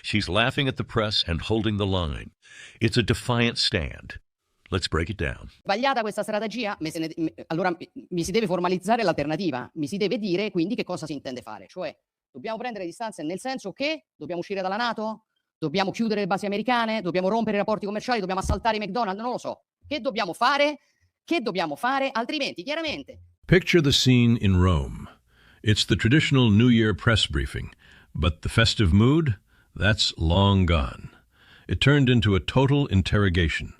She's laughing at the press and holding the line. It's a defiant stand. Let's break it down. Sbagliata questa strategia? Allora mi si deve formalizzare l'alternativa, mi si deve dire quindi che cosa si intende fare, cioè dobbiamo prendere distanze nel senso che dobbiamo uscire dalla NATO, dobbiamo chiudere le basi americane, dobbiamo rompere i rapporti commerciali, dobbiamo assaltare i McDonald, non lo so. Che dobbiamo fare? Che dobbiamo fare? Altrimenti, chiaramente. Picture the scene in Rome. It's the traditional New Year press briefing, but the festive mood, that's long gone. It turned into a total interrogation.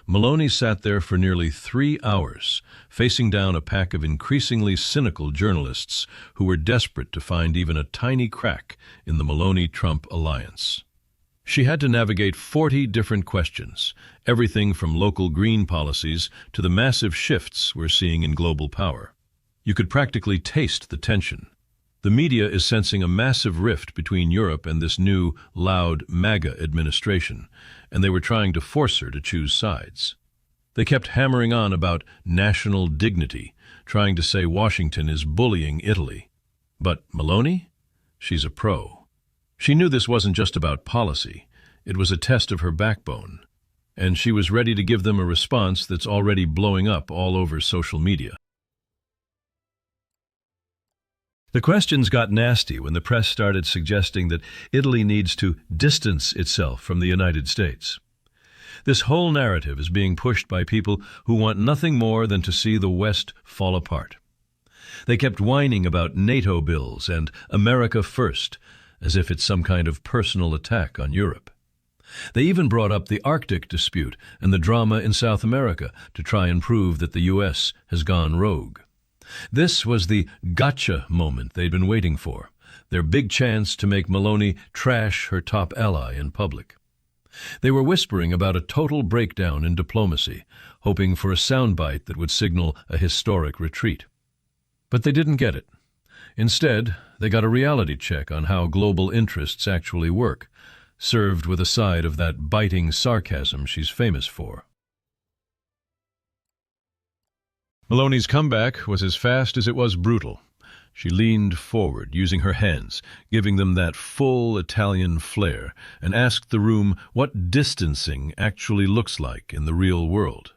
Meloni sat there for nearly 3 hours, facing down a pack of increasingly cynical journalists who were desperate to find even a tiny crack in the Meloni-Trump alliance. She had to navigate 40 different questions, everything from local green policies to the massive shifts we're seeing in global power. You could practically taste the tension. The media is sensing a massive rift between Europe and this new, loud MAGA administration, and they were trying to force her to choose sides. They kept hammering on about national dignity, trying to say Washington is bullying Italy. But Meloni? She's a pro. She knew this wasn't just about policy. It was a test of her backbone. And she was ready to give them a response that's already blowing up all over social media. The questions got nasty when the press started suggesting that Italy needs to distance itself from the United States. This whole narrative is being pushed by people who want nothing more than to see the West fall apart. They kept whining about NATO bills and America first, as if it's some kind of personal attack on Europe. They even brought up the Arctic dispute and the drama in South America to try and prove that the U.S. has gone rogue. This was the gotcha moment they'd been waiting for, their big chance to make Meloni trash her top ally in public. They were whispering about a total breakdown in diplomacy, hoping for a soundbite that would signal a historic retreat. But they didn't get it. Instead, they got a reality check on how global interests actually work, served with a side of that biting sarcasm she's famous for. Meloni's comeback was as fast as it was brutal. She leaned forward, using her hands, giving them that full Italian flair, and asked the room what distancing actually looks like in the real world.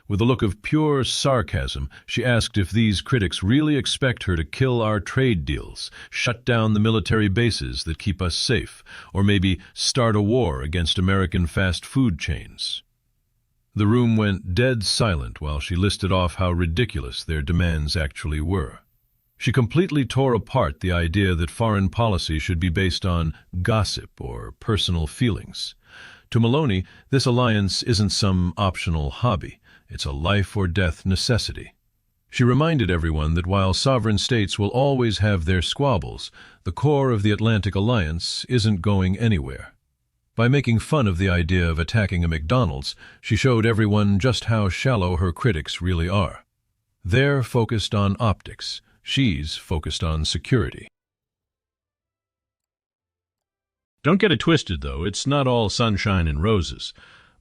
With a look of pure sarcasm, she asked if these critics really expect her to kill our trade deals, shut down the military bases that keep us safe, or maybe start a war against American fast food chains. The room went dead silent while she listed off how ridiculous their demands actually were. She completely tore apart the idea that foreign policy should be based on gossip or personal feelings. To Meloni, this alliance isn't some optional hobby. It's a life-or-death necessity. She reminded everyone that while sovereign states will always have their squabbles, the core of the Atlantic Alliance isn't going anywhere. By making fun of the idea of attacking a McDonald's, she showed everyone just how shallow her critics really are. They're focused on optics. She's focused on security. Don't get it twisted, though. It's not all sunshine and roses.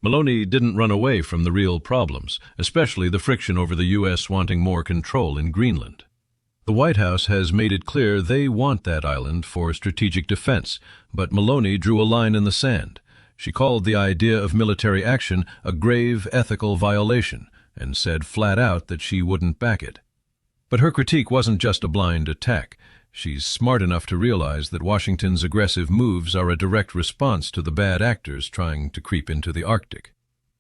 Meloni didn't run away from the real problems, especially the friction over the U.S. wanting more control in Greenland. The White House has made it clear they want that island for strategic defense, but Meloni drew a line in the sand. She called the idea of military action a grave ethical violation and said flat out that she wouldn't back it. But her critique wasn't just a blind attack. She's smart enough to realize that Washington's aggressive moves are a direct response to the bad actors trying to creep into the Arctic.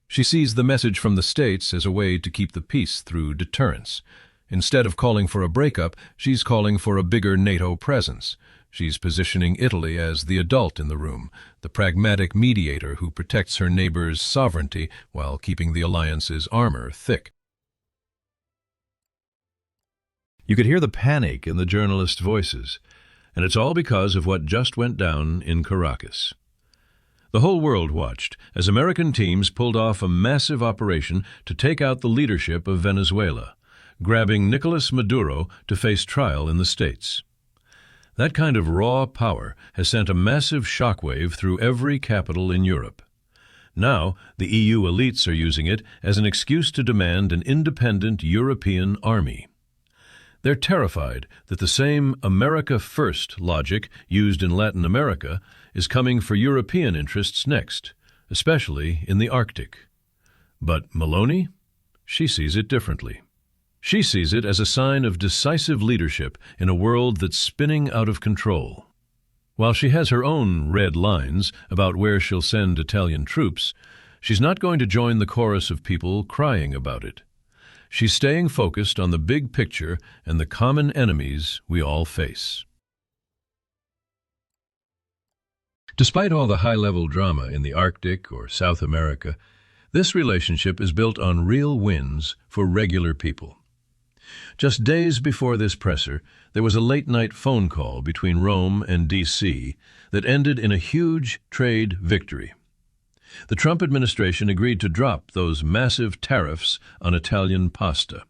She sees the message from the states as a way to keep the peace through deterrence. Instead of calling for a breakup, she's calling for a bigger NATO presence. She's positioning Italy as the adult in the room, the pragmatic mediator who protects her neighbor's sovereignty while keeping the alliance's armor thick. You could hear the panic in the journalists' voices, and it's all because of what just went down in Caracas. The whole world watched as American teams pulled off a massive operation to take out the leadership of Venezuela, grabbing Nicolas Maduro to face trial in the States. That kind of raw power has sent a massive shockwave through every capital in Europe. Now, the EU elites are using it as an excuse to demand an independent European army. They're terrified that the same America First logic used in Latin America is coming for European interests next, especially in the Arctic. But Meloni? She sees it differently. She sees it as a sign of decisive leadership in a world that's spinning out of control. While she has her own red lines about where she'll send Italian troops, she's not going to join the chorus of people crying about it. She's staying focused on the big picture and the common enemies we all face. Despite all the high-level drama in the Arctic or South America, this relationship is built on real wins for regular people. Just days before this presser, there was a late-night phone call between Rome and D.C. that ended in a huge trade victory. The Trump administration agreed to drop those massive tariffs on Italian pasta.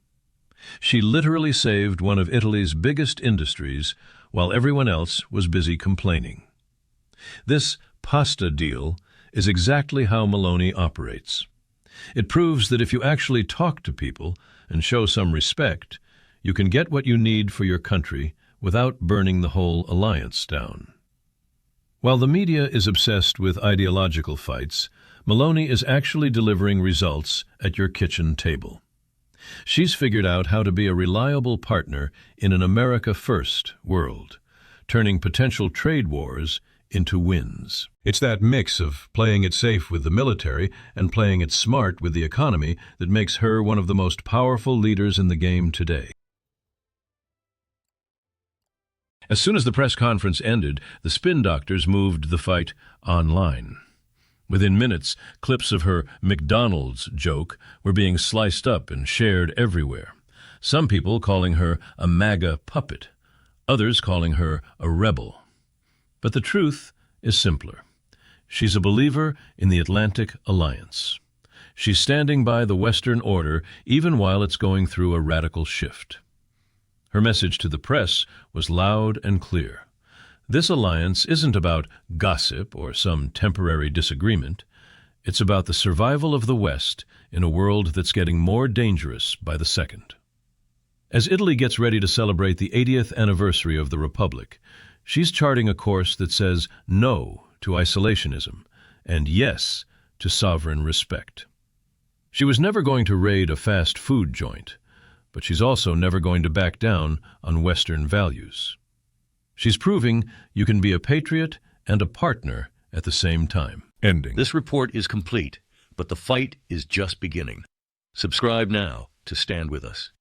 She literally saved one of Italy's biggest industries while everyone else was busy complaining. This pasta deal is exactly how Meloni operates. It proves that if you actually talk to people and show some respect, you can get what you need for your country without burning the whole alliance down. While the media is obsessed with ideological fights, Meloni is actually delivering results at your kitchen table. She's figured out how to be a reliable partner in an America-first world, turning potential trade wars into wins. It's that mix of playing it safe with the military and playing it smart with the economy that makes her one of the most powerful leaders in the game today. As soon as the press conference ended, the spin doctors moved the fight online. Within minutes, clips of her McDonald's joke were being sliced up and shared everywhere. Some people calling her a MAGA puppet, others calling her a rebel. But the truth is simpler. She's a believer in the Atlantic Alliance. She's standing by the Western order even while it's going through a radical shift. Her message to the press was loud and clear. This alliance isn't about gossip or some temporary disagreement. It's about the survival of the West in a world that's getting more dangerous by the second. As Italy gets ready to celebrate the 80th anniversary of the Republic, she's charting a course that says no to isolationism and yes to sovereign respect. She was never going to raid a fast food joint, but she's also never going to back down on Western values. She's proving you can be a patriot and a partner at the same time. Ending. This report is complete, but the fight is just beginning. Subscribe now to stand with us.